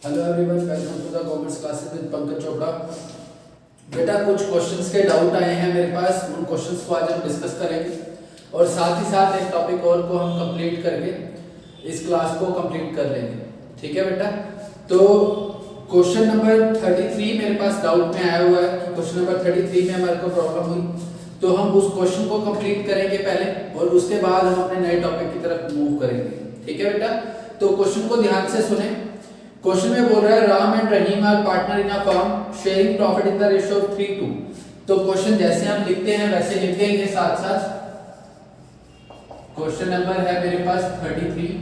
Hello everyone, welcome to the commerce classes with Pankaj Chopra. बेटा कुछ questions के डाउट आए हैं मेरे पास, उन क्वेश्चंस को आज हम डिस्कस करेंगे और साथ ही साथ एक टॉपिक और को हम कंप्लीट करके इस क्लास को कंप्लीट कर लेंगे। ठीक है बेटा, तो क्वेश्चन नंबर 33 मेरे पास डाउट में आया हुआ है कि क्वेश्चन नंबर 33 में हमारे को प्रॉब्लम हुई, तो हम उस क्वेश्चन को कंप्लीट करेंगे पहले और उसके बाद हम अपने नए टॉपिक की तरफ मूव करेंगे। ठीक है बेटा, तो क्वेश्चन को ध्यान से सुने। क्वेश्चन में बोल रहा है Ram and Rahim are partner in a firm sharing profit in the ratio of 3:2। तो क्वेश्चन जैसे हम लिखते हैं वैसे लिख देंगे साथ साथ। क्वेश्चन नंबर है मेरे पास 33।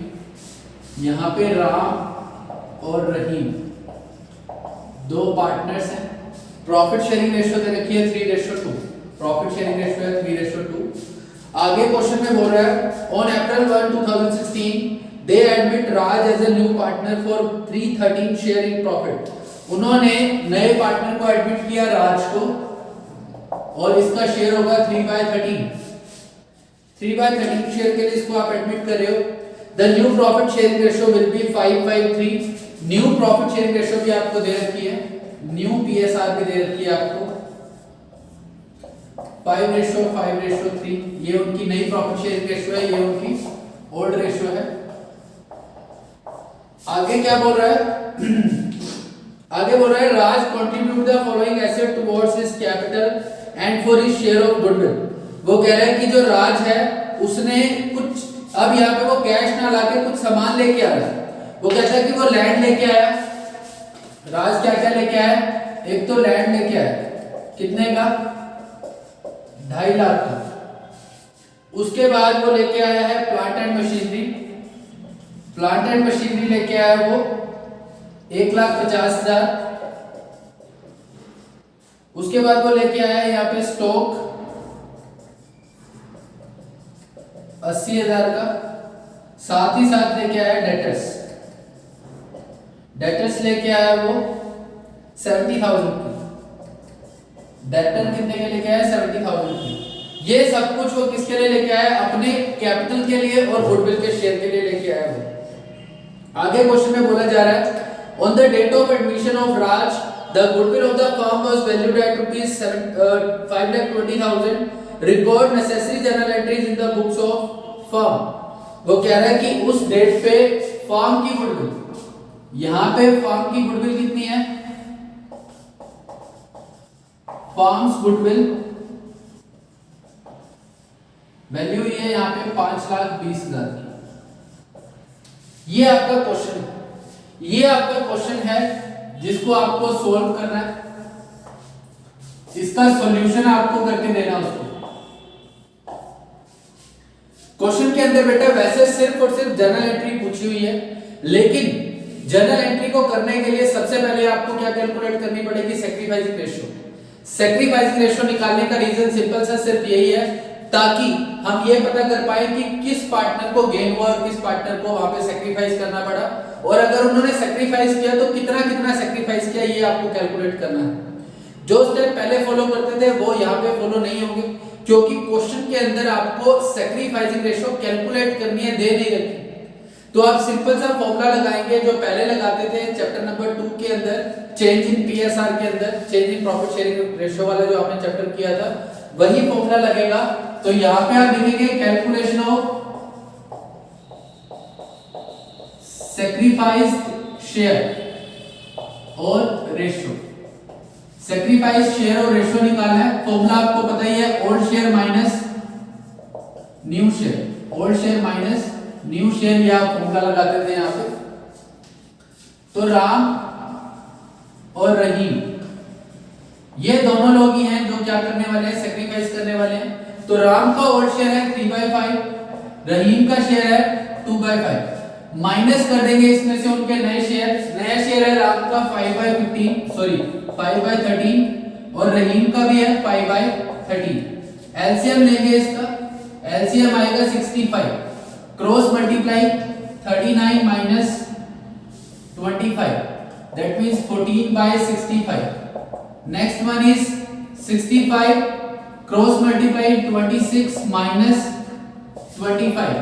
यहाँ पे राम और रहीम दो पार्टनर्स हैं। प्रॉफिट शेयरिंग रेशियो दे रखी है 3:2। प्रॉफिट शेयरिंग रेशियो है 3:2। आगे क्वेश्चन में बोल रहा है on April 1, 2016 they admit Raj as a new partner for 313 share in profit। उन्होंने नए पार्टनर को एडमिट किया राज को और इसका शेयर होगा 3/13। 3/13 शेयर के लिए इसको आप एडमिट कर रहे हो। The new profit sharing ratio will be 5/3। New profit sharing ratio भी आपको दे रखी है, न्यू पीएसआर भी दे रखी है आपको 5:5:3। ये उनकी नई प्रॉफिट शेयरिंग रेशियो है, ये उनकी ओल्ड रेशियो है। आगे क्या बोल रहा है आगे बोल रहा है Raj contribute the following asset towards his capital and for his share of goodwill. वो कह रहा है कि जो राज है उसने कुछ, अब यहाँ पे वो कैश ना लाके कुछ सामान लेके आ रहा है। वो कहता है कि वो लैंड लेके आया। राज क्या क्या लेके आया? एक तो लैंड लेके आया, कितने का? 2.5 लाख का। उसके बाद वो लेके आया है plant and machinery. Plant and machinery लेके आया वो 1,50,000। उसके बाद वो लेके आया यहाँ पे स्टॉक 80,000 का। साथ ही साथ लेके आया डेटर्स। डेटर्स लेके आया वो 70,000 की। डेटर कितने के लेके आया? 70,000 की। ये सब कुछ वो किसके लिए लेके आया? अपने कैपिटल के लिए और गुडविल के शेयर के लिए लेके आया वो। आगे क्वेश्चन में बोला जा रहा है on the date of admission of Raj the goodwill of the firm was valued at ₹5,20,000। Record necessary journal entries in the books of firm. वो कह रहा है कि उस डेट पे फर्म की गुडविल, यहां पे फर्म की गुडविल कितनी है? फर्म्स गुडविल वैल्यू ये यहां पे 5,20,000 की। ये आपका क्वेश्चन है, ये आपका क्वेश्चन है जिसको आपको सॉल्व करना है। इसका सॉल्यूशन आपको करके देना उसको। क्वेश्चन के अंदर बेटा वैसे सिर्फ और सिर्फ जर्नल एंट्री पूछी हुई है, लेकिन जर्नल एंट्री को करने के लिए सबसे पहले आपको क्या कैलकुलेट करनी पड़ेगी? Sacrificing ratio. सैक्रिफाइसिंग रेशियो निकालने का रीजन सिंपल सा सिर्फ यही है ताकि हम ये पता कर पाए कि किस पार्टनर को गेन हुआ और किस पार्टनर को वहां पे सैक्रिफाइस करना पड़ा, और अगर उन्होंने सैक्रिफाइस किया तो कितना कितना सैक्रिफाइस किया, ये आपको कैलकुलेट करना है। जो स्टेप पहले फॉलो करते थे वो यहाँ पे फॉलो नहीं होंगे, क्योंकि क्वेश्चन के अंदर आपको सैक्रिफाइसिंग रेशियो कैलकुलेट करनी है, दे नहीं रखी। तो आप सिंपल सा फॉर्मूला लगाएंगे जो पहले लगाते थे चैप्टर नंबर 2 के अंदर, चेंज इन पीएसआर के अंदर, change in profit sharing ratio वाला जो आपने चैप्टर किया था, वही फॉर्मूला लगेगा। तो यहां पे आप लिखेंगे कैलकुलेशन ऑफ सैक्रिफाइस्ड शेयर और रेशियो। सैक्रिफाइस शेयर और रेशियो निकालना है। फॉर्मूला आपको पता ही है, old share minus new share. Old share minus new share, या फॉर्मूला लगाते थे यहां पे। तो राम और रहीम ये दोनों लोग ही हैं जो क्या करने वाले हैं? सैक्रिफाइस करने वाले हैं। तो राम का ओल्ड शेयर है 3/5, रहीम का शेयर है 2/5। माइनस कर देंगे इसमें से उनके नए शेयर। नया शेयर है राम का 5/13 और रहीम का भी है 5/13। एलसीएम लेंगे इसका, एलसीएम आएगा 65। Cross multiply 39 minus 25, that means 14/65। Next one is 65 cross multiply 26 minus 25,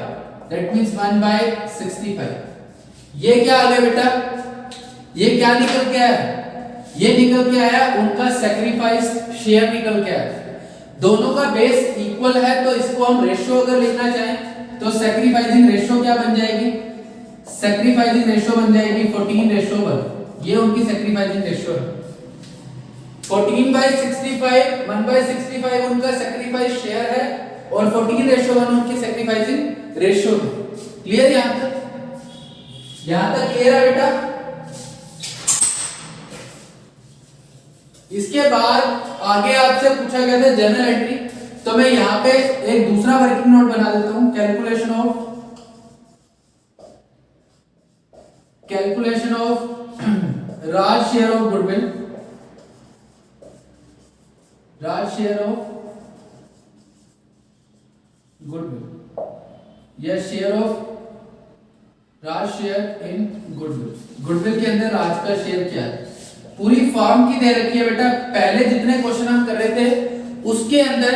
that means 1/65। ये क्या आ गया बेटा? ये क्या निकल के आया, ये निकल के आया उनका सेक्रीफाइस शेयर निकल के आया। दोनों का बेस इक्वल है तो इसको हम रेशियो अगर लिखना चाहें तो सेक्रीफाइसिंग रेशियो क्या बन जाएगी, सेक्रीफाइसिंग रेशियो बन जाएगी 14:1। ये उनकी सेक्रीफाइसिंग रेशियो है। 14/65 1/65 उनका सेक्रीफाइस शेयर है और 14:1 उनकी सेक्रीफाइसिंग रेशियो है। क्लियर यहां तक क्लियर है बेटा। इसके बाद आगे आपसे पूछा गया था जर्नल एंट्री, तो मैं यहां पे एक दूसरा वर्किंग नोट बना देता हूं। Calculation of Raj share of goodwill, Raj share of goodwill या share of Raj share in goodwill. Goodwill के अंदर राज का शेयर क्या है, पूरी फॉर्म की दे रखी है बेटा। पहले जितने क्वेश्चन हम कर रहे थे उसके अंदर,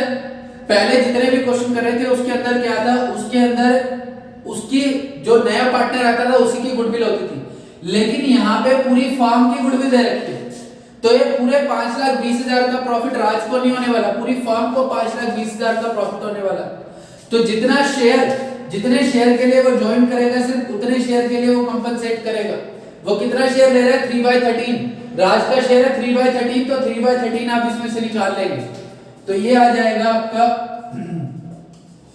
पहले जितने भी क्वेश्चन कर रहे थे उसके अंदर क्या था, उसके अंदर उसकी जो नया पार्टनर आता था उसी की गुडविल होती थी। लेकिन यहाँ पे पूरी फॉर्म की गुडविल दे रखी है, तो ये पूरे 5,20,000 का प्रॉफिट राज को नहीं होने वाला, पूरी फॉर्म को 5,20,000 का प्रॉफिट होने वाला। तो जितने शेयर के लिए वो ज्वाइन करेगा सिर्फ उतने शेयर के लिए वो कंपनसेट करेगा। वो कितना शेयर ले रहा है, 3/13। राज का शेयर है 3/13, तो 3/13 आप इसमें से निकाल लेंगे तो ये आ जाएगा आपका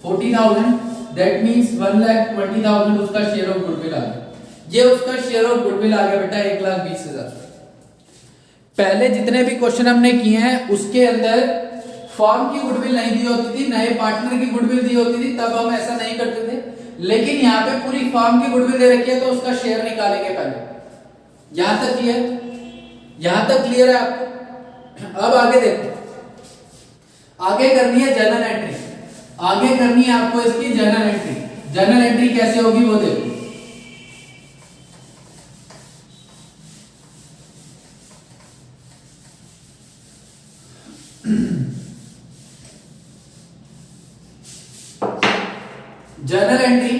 40,000। दैट मींस 1,20,000 उसका शेयर ऑफ गुडविल आ गया। ये उसका शेयर ऑफ गुडविल आ गया बेटा 1,20,000। पहले जितने भी क्वेश्चन हमने किए हैं उसके अंदर फॉर्म की गुडविल नहीं दी होती थी, नए पार्टनर की गुडविल दी होती थी, तब हम ऐसा नहीं करते थे। लेकिन यहाँ पे पूरी फॉर्म की गुडविल दे रखी है तो उसका शेयर निकालेंगे पहले। यहां तक क्लियर है आपको। अब आगे देखो, आगे करनी है जर्नल एंट्री, आगे करनी है आपको इसकी जर्नल एंट्री। जर्नल एंट्री कैसे होगी वो देखो। जर्नल एंट्री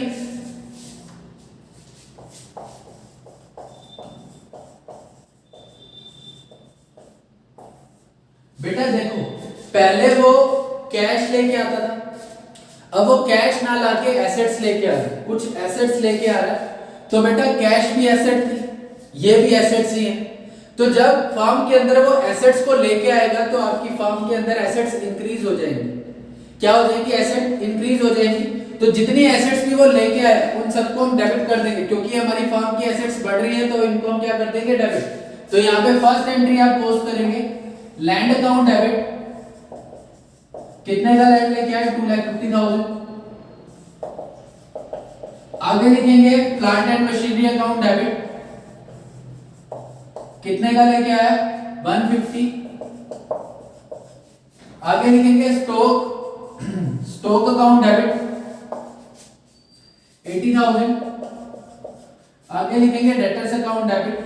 बेटा देखो, पहले वो कैश लेके आता था, अब वो कैश ना लाके एसेट्स लेके आ रहा है, कुछ एसेट्स लेके आ रहा है। तो बेटा कैश भी एसेट थी, ये भी एसेट्स ही है। तो जब फर्म के अंदर वो एसेट्स को लेके आएगा तो आपकी फर्म के अंदर एसेट्स इंक्रीज हो जाएंगी। क्या हो जाएगी, एसेट इंक्रीज हो जाएगी। तो जितनी एसेट्स भी वो लेके आए उन सबको हम डेबिट कर देंगे, क्योंकि हमारी फर्म की एसेट्स बढ़ रही है तो इनको हम क्या कर देंगे, डेबिट। तो यहाँ पे फर्स्ट एंट्री आप पोस्ट करेंगे, लैंड अकाउंट डेबिट। कितने का लैंड लेके आए, 2,50,000। आगे लिखेंगे plant and machinery account debit. कितने का लेके आया, 150। आगे लिखेंगे स्टॉक अकाउंट डेबिट 80,000। आगे लिखेंगे डेटर्स अकाउंट डेबिट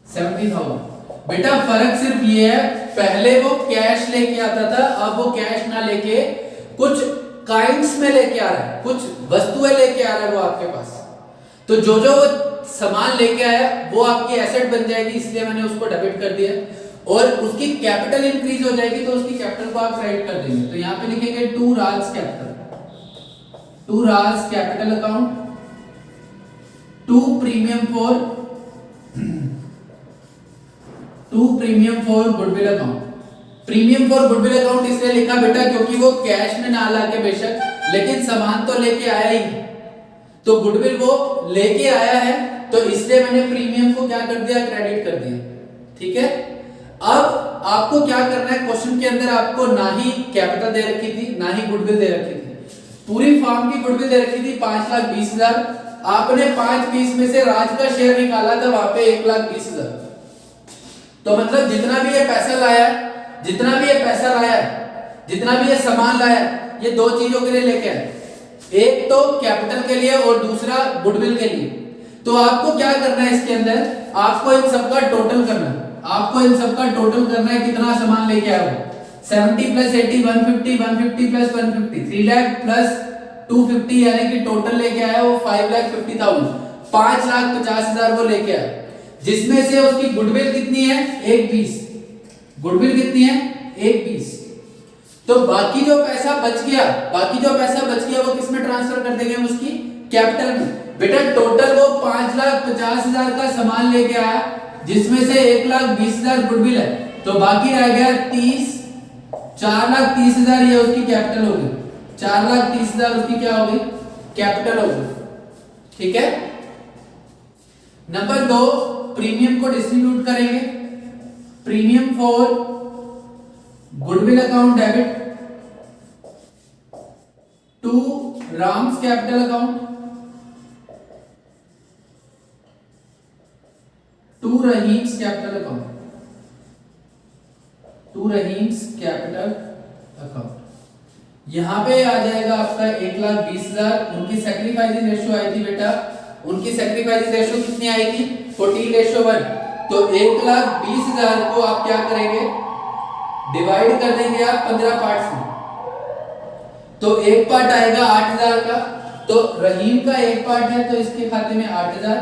70,000। बेटा फर्क सिर्फ ये है, पहले वो कैश लेके आता था, अब वो कैश ना लेके कुछ काइंड्स में लेके आ रहा है, कुछ वस्तुएं लेके आ रहा है वो आपके पास। तो जो वो सामान लेके आया वो आपकी एसेट बन जाएगी, इसलिए मैंने उसको डेबिट कर दिया। और उसकी कैपिटल इंक्रीज हो जाएगी तो उसकी कैपिटल को आप क्रेडिट कर देंगे। तो यहां पे लिखेंगे to Raj capital account, to premium for goodwill account. Premium for goodwill account इसलिए लिखा बेटा क्योंकि वो कैश में ना लाके बेशक, लेकिन सामान तो लेके आया ही, तो गुडविल वो लेके आया है, तो इसलिए मैंने प्रीमियम को क्या कर दिया, क्रेडिट कर दिया। ठीक है, अब आपको क्या करना है, क्वेश्चन के अंदर आपको ना ही कैपिटल दे रखी थी ना ही गुडविल दे रखी थी, पूरी फर्म की गुडविल दे रखी थी 5,20,000। आपने 5/20 में से राज का शेयर निकाला था वहां पे 1,20,000। तो मतलब जितना भी ये पैसा लाया है, जितना भी ये सामान लाया है, ये दो चीजों के लिए लेके आए, एक तो कैपिटल के लिए और दूसरा गुडविल के लिए। तो आपको क्या करना है, इसके अंदर आपको इन सबका टोटल करना है, कितना सामान लेके आया हो। 70 + 80 150, 150 + 150 3 लाख प्लस 250 यानी कि टोटल लेके आया वो 5,50,000, 5,50,000 वो लेके आया, जिसमें से उसकी गुडविल कितनी है 1,20, गुडविल कितनी है 1,20। तो बाकी जो पैसा बच गया वो किस में ट्रांसफर कर देंगे हम उसकी कैपिटल में। बेटा टोटल वो 5,50,000 का सामान लेके आया, जिसमें से 1,20,000 गुडविल है, तो बाकी रह गया 4,30,000 ये उसकी कैपिटल होगी, 4,30,000 उसकी क्या होगी कैपिटल होगी। ठीक है। नंबर 2, प्रीमियम को डिस्ट्रीब्यूट करेंगे। Premium for goodwill account debit to Ram's capital account to Rahim's capital account, to Rahim's capital account. यहां पे आ जाएगा आपका 1,20,000। उनकी सैक्रिफाइसिंग रेशियो आई थी बेटा, उनकी सैक्रिफाइसिंग रेशियो कितनी आई थी 14:1। तो 1,20,000 को आप क्या करेंगे डिवाइड कर देंगे आप 15 पार्ट्स में, तो एक पार्ट आएगा 8,000 का, तो रहीम का एक पार्ट है तो इसके खाते में 8,000,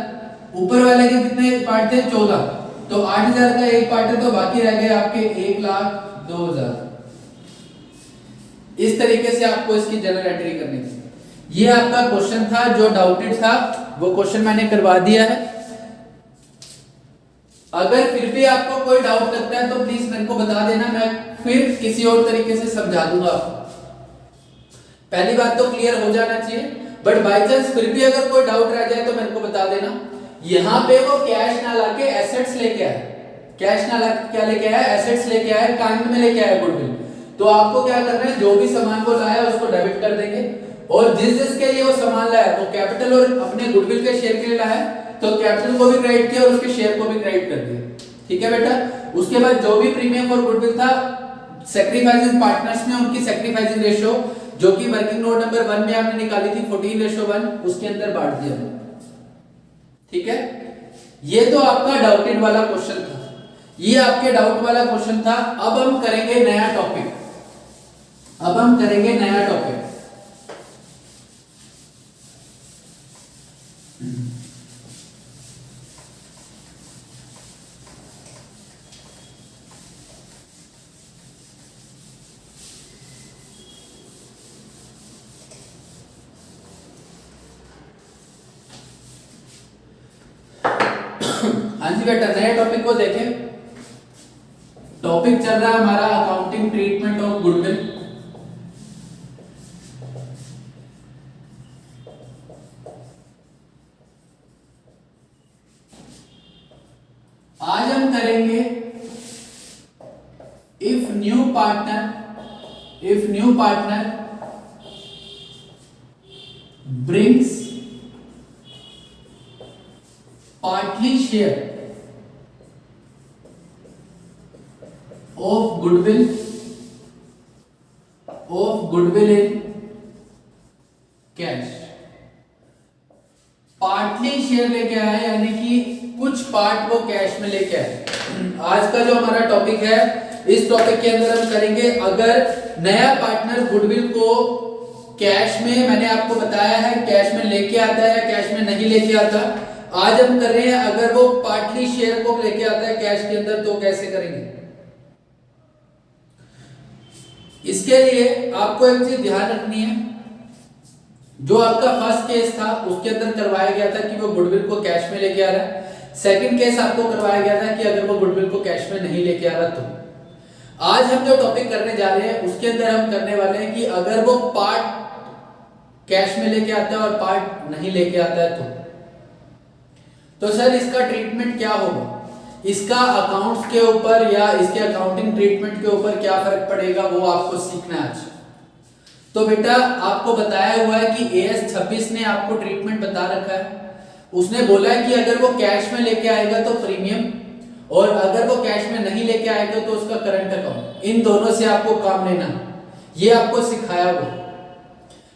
ऊपर वाले के कितने पार्ट थे 14, तो 8,000 का एक पार्ट है, तो बाकी रह गए आपके 1,02,000। इस तरीके से आपको इसकी जनरल एंट्री करनी थी। ये आपका क्वेश्चन था जो डाउटेड था, वो क्वेश्चन मैंने करवा दिया है। अगर फिर भी आपको कोई डाउट लगता है तो प्लीज मेरे को बता देना, मैं फिर किसी और तरीके से समझा दूंगा आपको। पहली बात तो क्लियर हो जाना चाहिए, बट बाय चांस फिर भी अगर कोई डाउट रह जाए तो मेरे को बता देना। यहां पे वो कैश ना लाके एसेट्स लेके आए, कैश ना लाके क्या लेके आया एसेट्स लेके आया, काइंड में लेके आया गुडविल। तो आपको क्या करना है, जो भी सामान वो लाया उसको डेबिट कर देंगे, और जिस जिसके लिए वो सामान लाया वो कैपिटल और अपने गुडविल के शेयर के लिए लाया, तो कैपिटल को भी क्रेडिट किया और उसके शेयर को भी क्रेडिट कर दिया। ठीक है बेटा। उसके बाद जो भी प्रीमियम और गुडविल था, सैक्रिफाइसिंग पार्टनर्स में उनकी सैक्रिफाइसिंग रेशियो जो कि वर्किंग नोट नंबर 1 में आपने निकाली थी 14:1, उसके अंदर बांट दिया। ठीक है। ये तो आपका डाउटेड वाला क्वेश्चन था, ये आपके डाउट वाला क्वेश्चन था। अब हम करेंगे नया टॉपिक, अब हम करेंगे नया टॉपिक। हाँ जी बेटा, नए टॉपिक को देखें। टॉपिक चल रहा है हमारा अकाउंटिंग ट्रीटमेंट ऑफ गुडविल। आज हम करेंगे if new partner brings partly share of goodwill in cash। Partly share लेके आए यानी कि कुछ पार्ट वो कैश में लेके आए। आज का जो हमारा टॉपिक है, इस टॉपिक के अंदर हम करेंगे अगर नया पार्टनर गुडविल को कैश में, मैंने आपको बताया है कैश में लेके आता है या कैश में नहीं लेके आता। आज हम कर रहे हैं अगर वो पार्टली शेयर को लेके आता है कैश के अंदर तो कैसे करेंगे। इसके लिए आपको एक चीज ध्यान रखनी है, जो आपका फर्स्ट केस था उसके अंदर करवाया गया था कि वो गुडविल को कैश में लेके आ रहा है। सेकंड केस आपको करवाया गया था कि अगर वो गुडविल को कैश में नहीं लेके आ रहा तो। आज हम जो टॉपिक करने जा रहे हैं उसके अंदर हम करने वाले हैं कि अगर वो पार्ट कैश में लेके आता है और पार्ट नहीं लेके आता है तो सर इसका ट्रीटमेंट क्या होगा, इसका अकाउंट्स के ऊपर या इसके अकाउंटिंग ट्रीटमेंट के ऊपर क्या फर्क पड़ेगा, वो आपको सीखना है आज। तो बेटा आपको बताया हुआ है कि AS 26 ने आपको ट्रीटमेंट बता रखा है। उसने बोला है कि अगर वो कैश में लेके आएगा तो प्रीमियम, और अगर वो कैश में नहीं लेके आएगा तो उसका करंट अकाउंट, इन दोनों से आपको काम लेना। ये आपको सिखाया हुआ,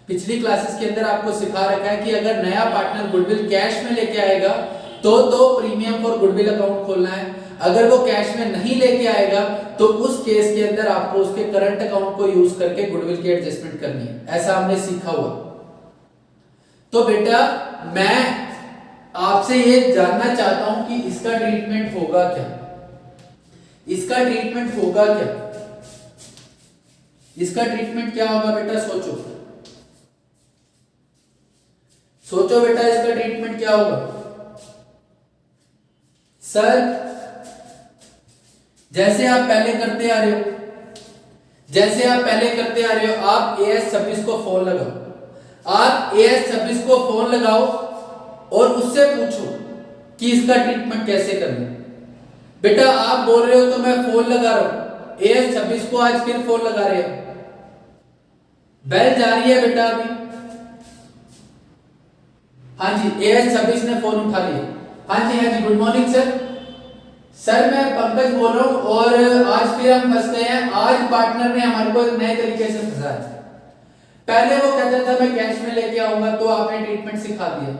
पिछली क्लासेस के अंदर आपको सिखा रखा है कि अगर नया पार्टनर गुडविल कैश में लेके आएगा तो प्रीमियम फॉर गुडविल अकाउंट खोलना है, अगर वो कैश में नहीं लेके आएगा तो उस केस के अंदर आपको उसके करंट अकाउंट को यूज करके गुडविल की एडजस्टमेंट करनी है। ऐसा हमने सीखा हुआ। तो बेटा मैं आपसे ये जानना चाहता हूं कि इसका ट्रीटमेंट होगा क्या, इसका ट्रीटमेंट होगा क्या, इसका ट्रीटमेंट क्या होगा बेटा? सोचो सोचो बेटा, इसका ट्रीटमेंट क्या होगा? सर जैसे आप पहले करते आ रहे हो, जैसे आप पहले करते आ रहे हो, आप AS26 को फोन लगाओ, आप AS26 को फोन लगाओ और उससे पूछो कि इसका ट्रीटमेंट कैसे करना है। बेटा आप बोल रहे हो तो मैं फोन लगा रहा हूं, AS26 को आज फिर फोन लगा रहे हो, बेल जा रही है बेटा अभी। हाँ जी, AS26 ने फोन उठा लिया। हाँ जी, गुड मॉर्निंग सर। सर मैं पंकज बोल रहा हूँ और आज फिर हम फंस गए हैं। आज पार्टनर ने हमारे को एक नए तरीके से फंसाया। पहले वो कहता था मैं कैश में लेके आऊंगा, तो आपने ट्रीटमेंट सिखा दिया।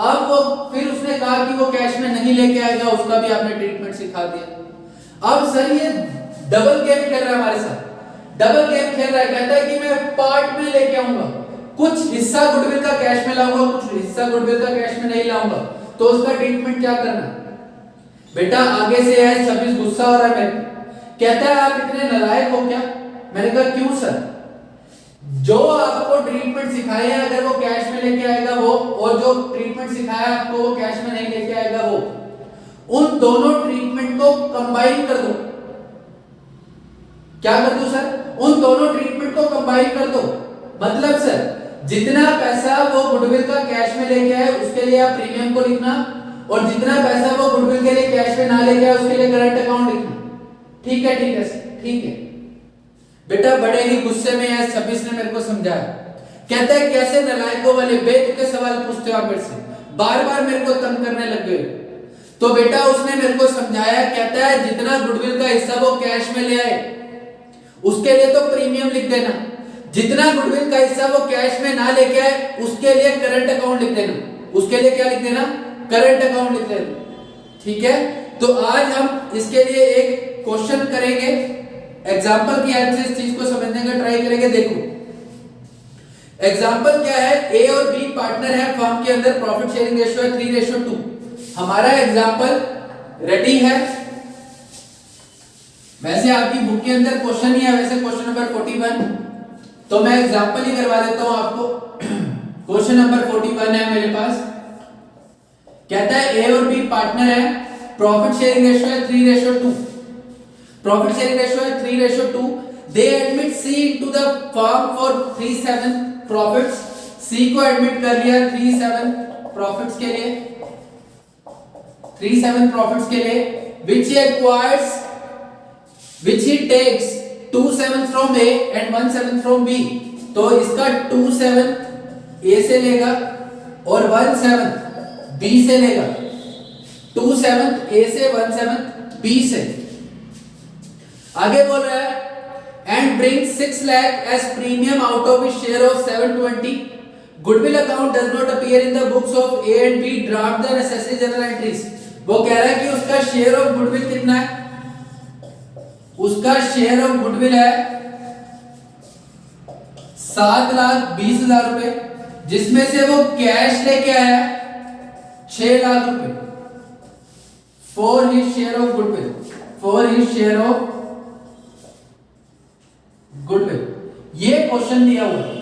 अब वो फिर उसने कहा कि वो कैश में नहीं लेके आएगा, उसका भी आपने ट्रीटमेंट सिखा दिया। अब सर ये डबल गेम खेल रहा है हमारे साथ, डबल गेम खेल रहा है। कहता है कि मैं पार्ट में लेके आऊंगा, कुछ हिस्सा गुडविल का कैश में लाऊंगा, कुछ हिस्सा गुडविल का कैश में नहीं लाऊंगा। तो उसका ट्रीटमेंट क्या करना? बेटा आगे से AS26 गुस्सा हो रहा है मेरे, कहता है आप इतने नालायक हो क्या? मैंने कहा क्यों सर? जो आपको ट्रीटमेंट सिखाए हैं अगर वो कैश में लेके आएगा वो, और जो ट्रीटमेंट सिखाया आपको वो कैश में नहीं लेके आएगा वो, उन दोनों ट्रीटमेंट को कंबाइन कर दो। क्या कर दो सर? उन दोनों ट्रीटमेंट को कंबाइन कर दो। मतलब सर जितना पैसा वो गुडविल का कैश में लेके आए उसके लिए आप प्रीमियम को लिखना, और जितना पैसा वो गुडविल के लिए कैश में ना लेके आए उसके लिए करंट अकाउंट लिखना। ठीक है सर, ठीक है। बेटा बड़े ही गुस्से में AS26 ने मेरे को समझाया। कहता है कैसे नालायकों वाले बेतुके सवाल पूछते हो आप मेरे से, बार बार मेरे को तंग करने लग गए। तो बेटा उसने मेरे को समझाया, कहता है जितना गुडविल का हिस्सा वो कैश में ले आए उसके लिए तो प्रीमियम लिख देना, जितना गुडविल का हिस्सा वो कैश में ना लेके आए उसके लिए करंट अकाउंट लिख देना। उसके लिए क्या लिख देना? करंट अकाउंट लिख देना। ठीक है, तो आज हम इसके लिए एक क्वेश्चन करेंगे, एग्जांपल की हेल्प से इस चीज को समझने का ट्राई करेंगे। देखो एग्जांपल क्या है, A और B पार्टनर है फर्म के अंदर, प्रॉफिट शेयरिंग रेशियो है 3:2। हमारा एग्जांपल रेडी है। वैसे आपकी बुक के अंदर क्वेश्चन ही है, वैसे क्वेश्चन नंबर 41, तो मैं एग्जांपल ही करवा देता हूं आपको। क्वेश्चन नंबर 41 है मेरे पास। कहता है A और B पार्टनर है, प्रॉफिट शेयरिंग रेशियो है 3:2। प्रॉफिट शेयरिंग रेशियो है 3:2। दे admit C into the firm for 37 profits. C को एडमिट कर लिया 37 प्रॉफिट्स के लिए, 37 प्रॉफिट्स के लिए, which he acquires, which he takes 27 from A and 17 from B। तो इसका 27 A से लेगा और 17 B से लेगा, 27 A से 17 B से। आगे बोल रहा है and brings 6 lakh as premium out of his share of 720। goodwill account does not appear in the books of A and B, draft the necessary journal entries। वो कह रहा है कि उसका शेयर ऑफ गुडविल कितना है? उसका शेयर ऑफ गुडविल है 7,20,000 रुपए, जिसमें से वो कैश लेके आया 6 लाख रुपए। For his share of goodwill, for his share of goodwill. ये क्वेश्चन दिया हुआ है,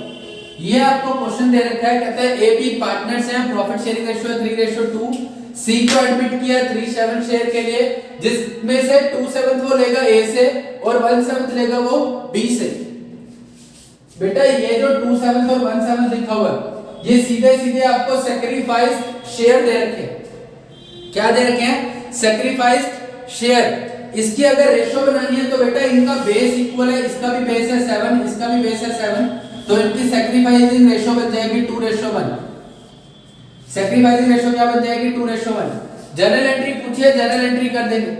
ये आपको क्वेश्चन दे रखा है। कहता है ए बी पार्टनर्स हैं, प्रॉफिट शेयरिंग रेशियो 3:2। सी को एडमिट किया 37 शेयर के लिए, जिसमें से 2/7 वो लेगा ए से और 1/7 लेगा वो बी से। बेटा ये जो 2/7 और 1/7 लिखा हुआ है ये सीधे सीधे आपको सैक्रिफाइस शेयर दे रखे हैं। क्या दे रखे हैं? Sacrifice share. इसकी अगर रेशो बनानी है तो बेटा इनका बेस इक्वल है, इसका भी बेस है 7, इसका भी बेस है 7, तो इनकी सैक्रिफाइसिंग रेशो बन जाएगी 2:1। सैक्रिफाइसिंग रेशो क्या बन जाएगी? 2:1। जर्नल एंट्री पूछिए, जर्नल एंट्री कर देंगे।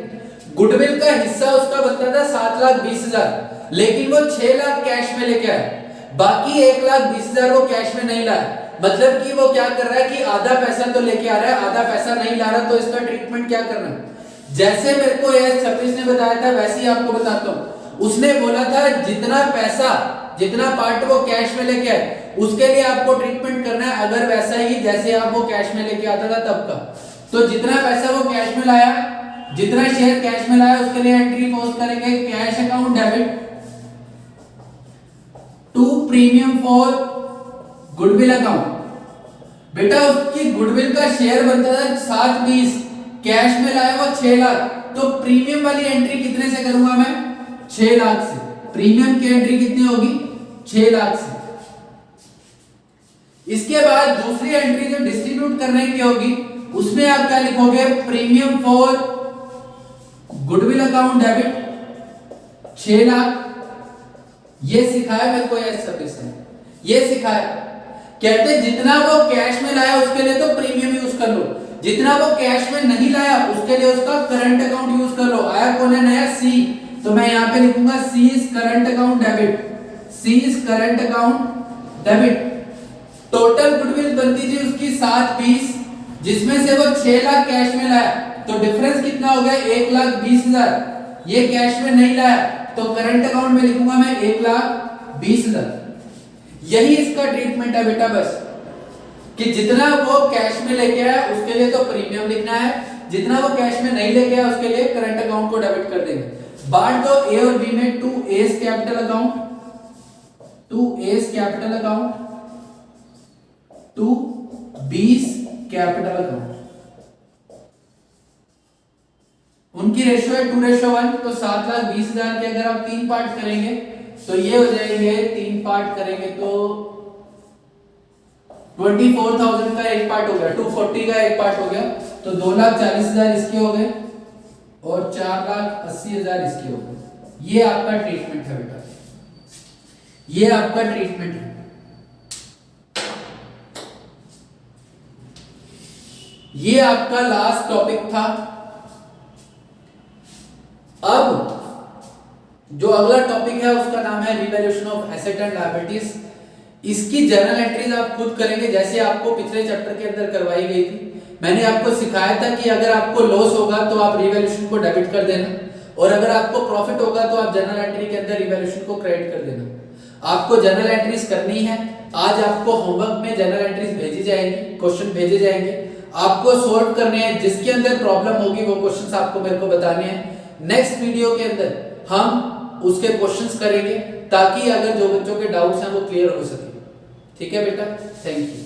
गुडविल का हिस्सा उसका बनता था 7,20,000, लेकिन वो 6 लाख कैश में लेके आया, बाकी 1,20,000 वो कैश में नहीं लाया। मतलब कि वो क्या कर रहा है कि आधा पैसा तो लेके आ रहा है, आधा पैसा नहीं ला रहा। तो इसका ट्रीटमेंट क्या करना है? जैसे मेरे को AS26 ने बताया था वैसे ही आपको बताता हूं। उसने बोला था जितना पैसा, जितना पार्ट वो कैश में लेके आए उसके लिए आपको ट्रीटमेंट करना है अगर वैसा ही जैसे आप वो कैश में लेके आता था तब का। तो जितना पैसा वो कैश में लाया, जितना शेयर कैश में लाया, उसके लिए एंट्री पोस्ट करेंगे cash account debit to premium for goodwill account. बेटा उसकी गुडविल का शेयर बनता था 720, कैश में लाया वो 6 लाख, तो प्रीमियम वाली एंट्री कितने से करूंगा मैं? 6 लाख से। प्रीमियम की एंट्री कितनी होगी? 6 लाख से। इसके बाद दूसरी एंट्री जो डिस्ट्रीब्यूट करने की होगी उसमें आप क्या लिखोगे? Premium for goodwill account debit 6 lakh. ये सिखाया मेरे को एस सर्विस ने, ये सिखाया। कहते जितना वो कैश में लाया उसके लिए तो प्रीमियम यूज कर लो, जितना वो कैश में नहीं लाया उसके लिए उसका करंट अकाउंट यूज कर लो। आया कौन है नया? सी। तो मैं यहां पे लिखूंगा C is current account debit, C is current account debit. Total goodwill बनती थी उसकी 720, जिसमें से वो 6 लाख कैश में लाया, तो डिफरेंस कितना हो गया? 1,20,000। ये कैश में नहीं लाया तो करंट अकाउंट में लिखूंगा मैं 1,20,000। यही इसका ट्रीटमेंट है बेटा, बस कि जितना वो कैश में लेके आया उसके लिए तो प्रीमियम लिखना है, जितना वो कैश में नहीं लेके आया उसके लिए करंट अकाउंट को डेबिट कर देंगे। बांट दो ए और बी में, to A's capital account, to A's capital account to B's capital account. उनकी रेशियो है 2:1, तो 7,20,000 के अगर आप 3 पार्ट करेंगे तो ये हो जाएंगे, 3 पार्ट करेंगे तो 24,000 का एक पार्ट हो गया, 240 का एक पार्ट हो गया, तो 2,40,000 इसके हो गए और 4,80,000 इसके हो गए। ये आपका ट्रीटमेंट है बेटा, ये आपका ट्रीटमेंट है। ये आपका लास्ट टॉपिक था। अब जो अगला टॉपिक है उसका नाम है revaluation of asset and liabilities. इसकी जर्नल एंट्रीज आप खुद करेंगे जैसे आपको पिछले चैप्टर के अंदर करवाई गई थी। मैंने आपको सिखाया था कि अगर आपको लॉस होगा तो आप रिवैल्यूएशन को डेबिट कर देना, और अगर आपको प्रॉफिट होगा तो आप जर्नल एंट्री के अंदर रिवैल्यूएशन को क्रेडिट कर देना। आपको जर्नल एंट्रीज करनी है। आज आपको होमवर्क में जर्नल एंट्रीज भेजी जाएंगी, क्वेश्चन भेजे जाएंगे, आपको सॉल्व करने हैं। जिसके अंदर प्रॉब्लम होगी वो क्वेश्चंस आपको मेरे को बताने हैं। नेक्स्ट वीडियो के अंदर हम उसके क्वेश्चंस करेंगे ताकि अगर जो बच्चों के डाउट्स हैं वो क्लियर हो सके। ठीक है बेटा, थैंक यू।